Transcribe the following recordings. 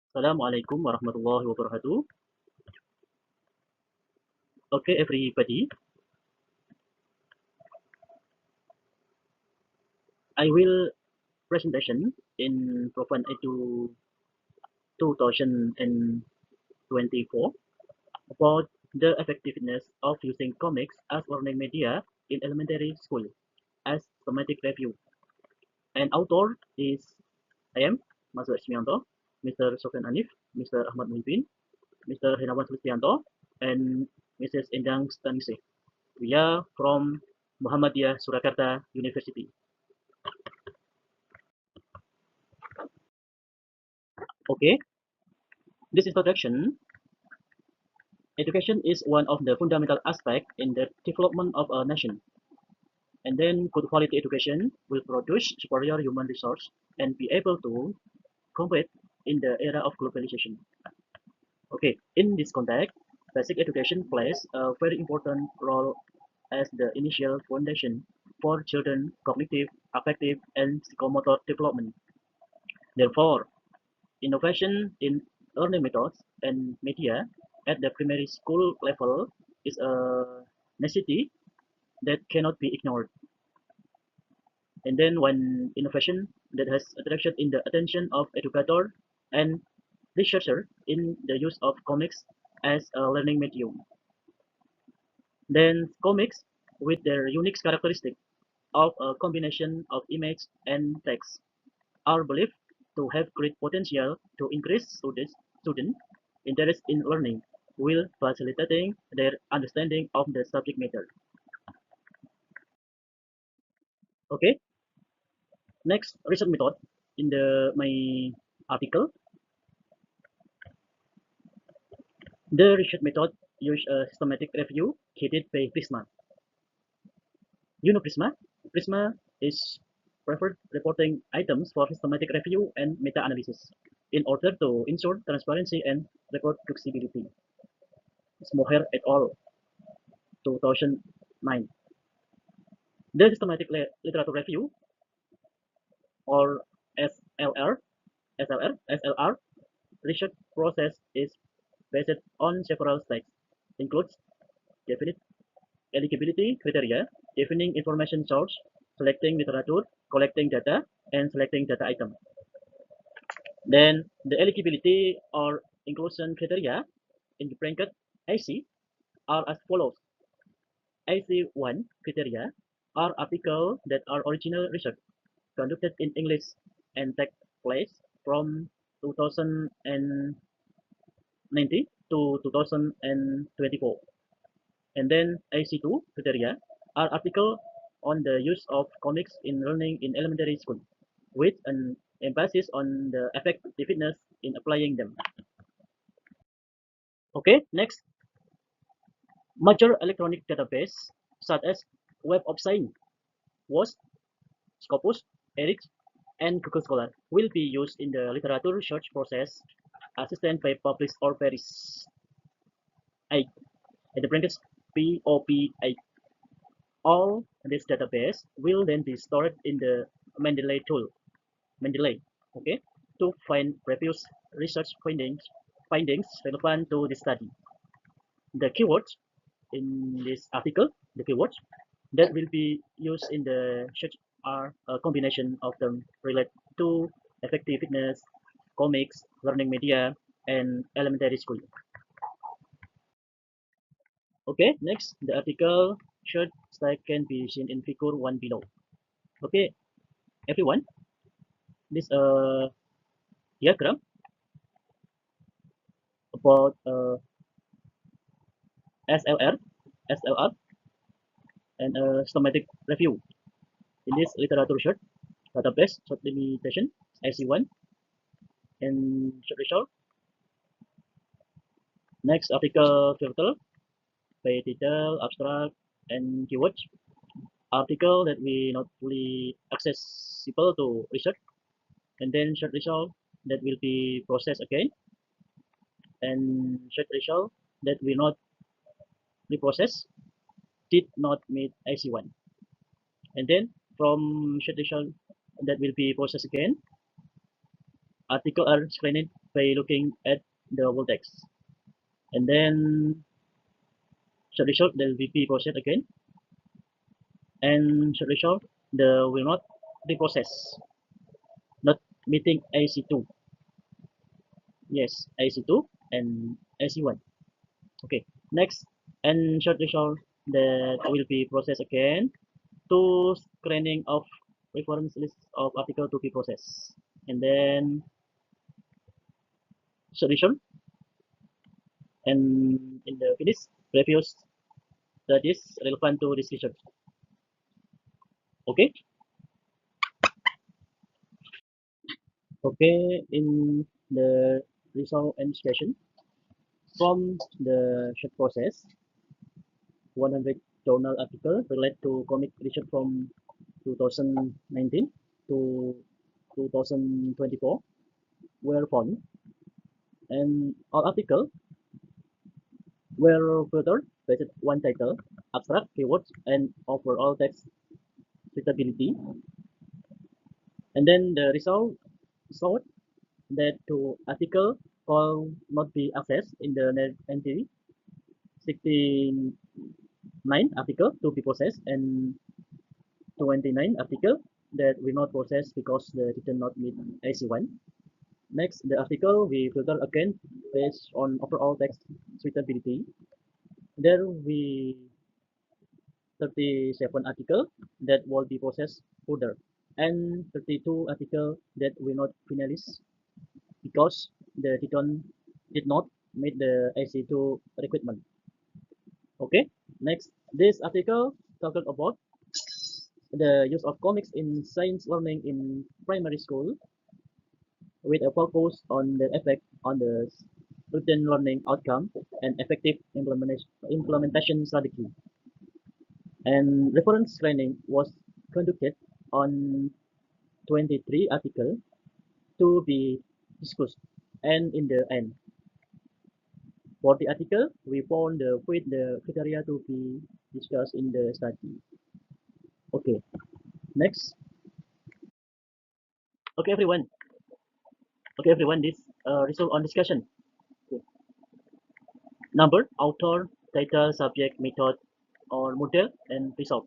Assalamualaikum warahmatullahi wabarakatuh. Okay, everybody, I will presentation in ProFunEdu 2024 about the effectiveness of using comics as learning media in elementary school as thematic review. And author is I am Mazwar Ismiyanto, Mr. Sofyan Anif, Mr. Ahmad Muhibbin, Mr. Hernawan Sulistyanto, and Mrs. Endang Setyaningsih. We are from Muhammadiyah Surakarta University. Okay, this introduction. Education is one of the fundamental aspects in the development of a nation, and then good quality education will produce superior human resource and be able to compete in the era of globalization. Okay, in this context, basic education plays a very important role as the initial foundation for children cognitive, affective, and psychomotor development. Therefore, innovation in learning methods and media at the primary school level is a necessity that cannot be ignored. And then one innovation that has attracted in the attention of educator and researcher in the use of comics as a learning medium. Then comics with their unique characteristic of a combination of image and text are believed to have great potential to increase student interest in learning while facilitating their understanding of the subject matter. Okay, next research method in the my article. The research method used a systematic review headed by Prisma. You know Prisma? Prisma is preferred reporting items for systematic review and meta-analysis in order to ensure transparency and reproducibility. Smoher et al. 2009. The systematic literature review or SLR, SLR research process is based on several steps, includes definite eligibility criteria, defining information source, selecting literature, collecting data, and selecting data item. Then the eligibility or inclusion criteria in the bracket AC are as follows. AC1 criteria are articles that are original research conducted in English and take place from 2090 to 2024. And then AC2 criteria are articles on the use of comics in learning in elementary school, with an emphasis on the effectiveness in applying them. Okay, next, major electronic database such as Web of Science, WASP, Scopus, ERIC, and Google Scholar will be used in the literature search process assisted by publish or perish 8 in the brackets POP8. All this database will then be stored in the Mendeley tool, Mendeley, okay, to find previous research findings relevant to the study. The keywords in this article, the keywords that will be used in the search are a combination of them related to effectiveness, comics, learning media, and elementary school. Okay, next, the article short slide can be seen in figure 1 below. Okay, everyone, this diagram about SLR, SLR, and systematic review. In this literature short database, short limitation, IC1, and short result. Next, article filter by title, abstract, and keywords. Article that we not fully accessible to research, and then short result that will be processed again, and short result that will not be processed did not meet IC1. And then from short result that will be processed again, article are explained by looking at the whole text. And then short result there will be processed again, and short result they will not be processed, not meeting AC2. Yes, AC2 and AC1. Okay, next, and short result that will be processed again to screening of reference list of article to be processed, and then short result and in the finish reviews that is relevant to this research. Okay, okay, in the result and discussion from the short process, 100 journal article relate to comic research from 2019 to 2024 were found, and all article were filtered based on one title, abstract keywords, and overall text suitability. And then the result showed that two article will not be accessed in the net entity, 69 article to be processed, and 29 article that we not process because they did not meet AC1. Next, the article we filter again based on overall text suitability. There we 37 article that will be processed further, and 32 article that will not finalize because they did not meet the AC2 requirement. Okay, next, this article talked about the use of comics in science learning in primary school with a focus on the effect on the student learning outcome and effective implementation strategy. And reference training was conducted on 23 articles to be discussed. And in the end, for the article, we found the criteria to be discussed in the study. Okay, next. Okay, everyone. Okay, everyone. This result on discussion. Okay. Number, author, title, subject, method, or model, and result.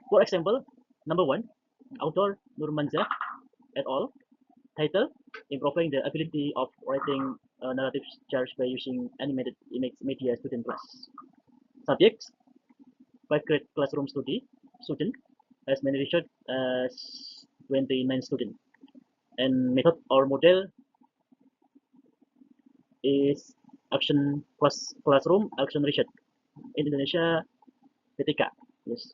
For example, number one, author Nurmanzah et al. Title, improving the ability of writing narrative charts by using animated image media student class. Subjects, 5th grade classroom study, student, as many research as 29 student. And method or model is action classroom action research in Indonesia PTK. Yes.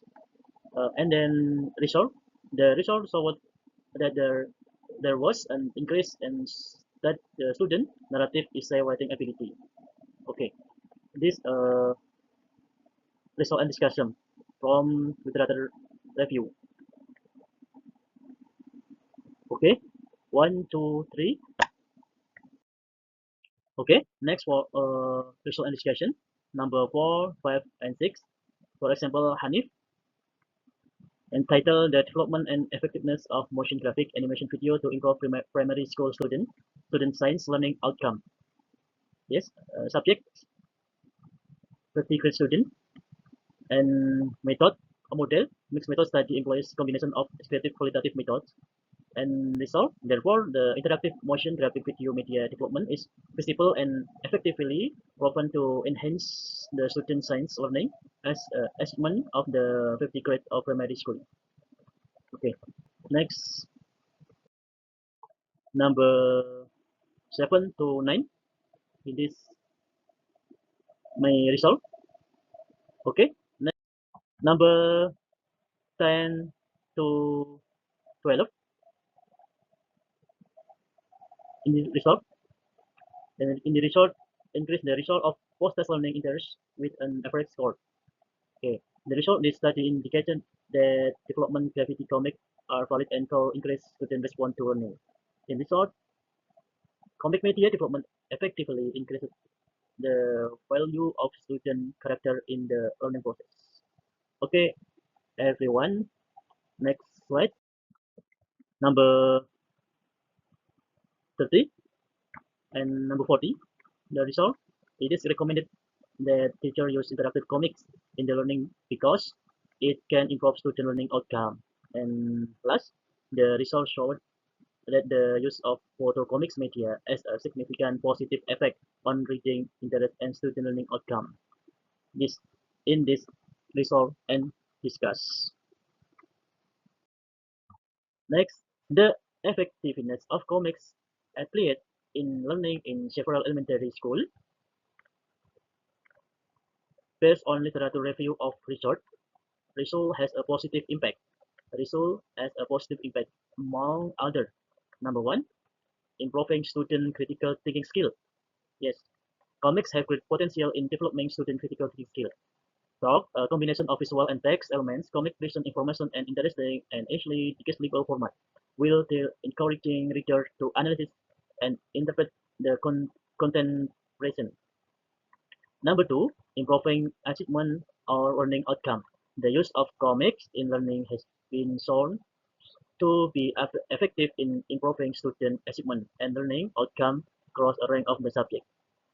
And then result, the result showed that there was an increase in that the student narrative essay writing ability. Okay, this result and discussion from literature review. Okay, one, two, three. Okay, next for result and discussion. Number 4, 5, and 6. For example, Hanif entitled the development and effectiveness of motion graphic animation video to improve primary school student science learning outcome. Yes, subject 50 grade student, and method a model mixed method study employs combination of descriptive qualitative methods and result. Therefore, the interactive motion graphic video media development is visible and effectively proven to enhance the student science learning as achievement of the 50 grade of primary school. Okay, next, number 7 to 9 in this my result. Okay, next, number 10 to 12 in the result. And in the result, increase the result of post-test learning interest with an average score. Okay, the result this study indicated that development gravity comic are valid and co increase student response to learning. In result, comic media development effectively increases the value of student character in the learning process. Okay, everyone, next slide. Number 30. And number 40, the result. It is recommended that teacher use interactive comics in the learning because it can improve student learning outcome. And plus, the results showed that the use of photo comics media has a significant positive effect on reading interest and student learning outcome. This in this resolve and discuss. Next, the effectiveness of comics applied in learning in several elementary school based on literature review of research. Result has a positive impact. Result has a positive impact among other. Number one, improving student critical thinking skill. Yes, comics have great potential in developing student critical thinking skill. So, a combination of visual and text elements, comic present information and interesting and easily digestible format will encouraging reader to analyze and interpret the content present. Number two, improving achievement or learning outcome. The use of comics in learning has been shown to be effective in improving student achievement and learning outcome across a range of the subject.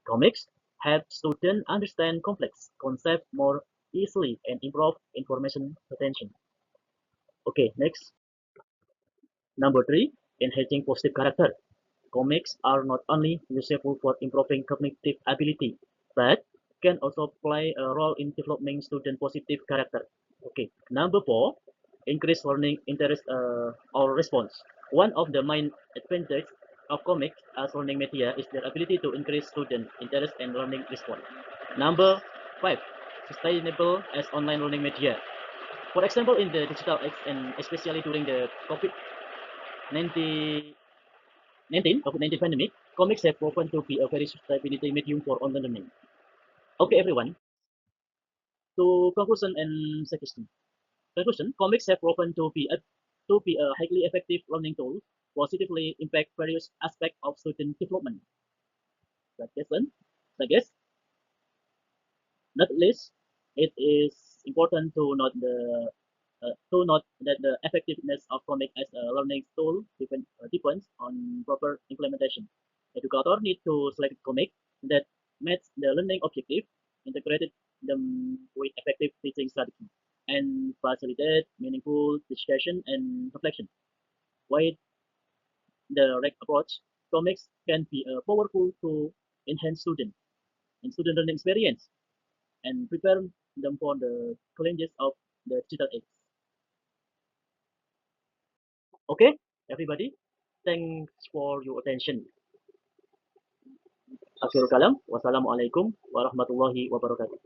Comics help students understand complex concepts more easily and improve information retention. Okay, next. Number three, enhancing positive character. Comics are not only useful for improving cognitive ability, but can also play a role in developing student positive character. Okay, number four, increase learning interest or response. One of the main advantages of comics as learning media is their ability to increase student interest and learning response. Number five, sustainable as online learning media. For example, in the digital age and especially during the COVID-19 pandemic, comics have proven to be a very sustainability medium for online learning. Okay, everyone. To conclusion and suggestion. Conclusion: comics have proven to be a highly effective learning tool, positively impact various aspects of student development. Suggestion: suggest not least, it is important to note that the effectiveness of comic as a learning tool depends on proper implementation. Educators need to select comic that meets the learning objective, integrated them with effective teaching strategy, and facilitate meaningful discussion and reflection. With the right approach, comics can be a powerful to enhance student learning experience and prepare them for the challenges of the digital age. Okay, everybody, thanks for your attention. Akhirul kalam, wassalamualaikum warahmatullahi wabarakatuh.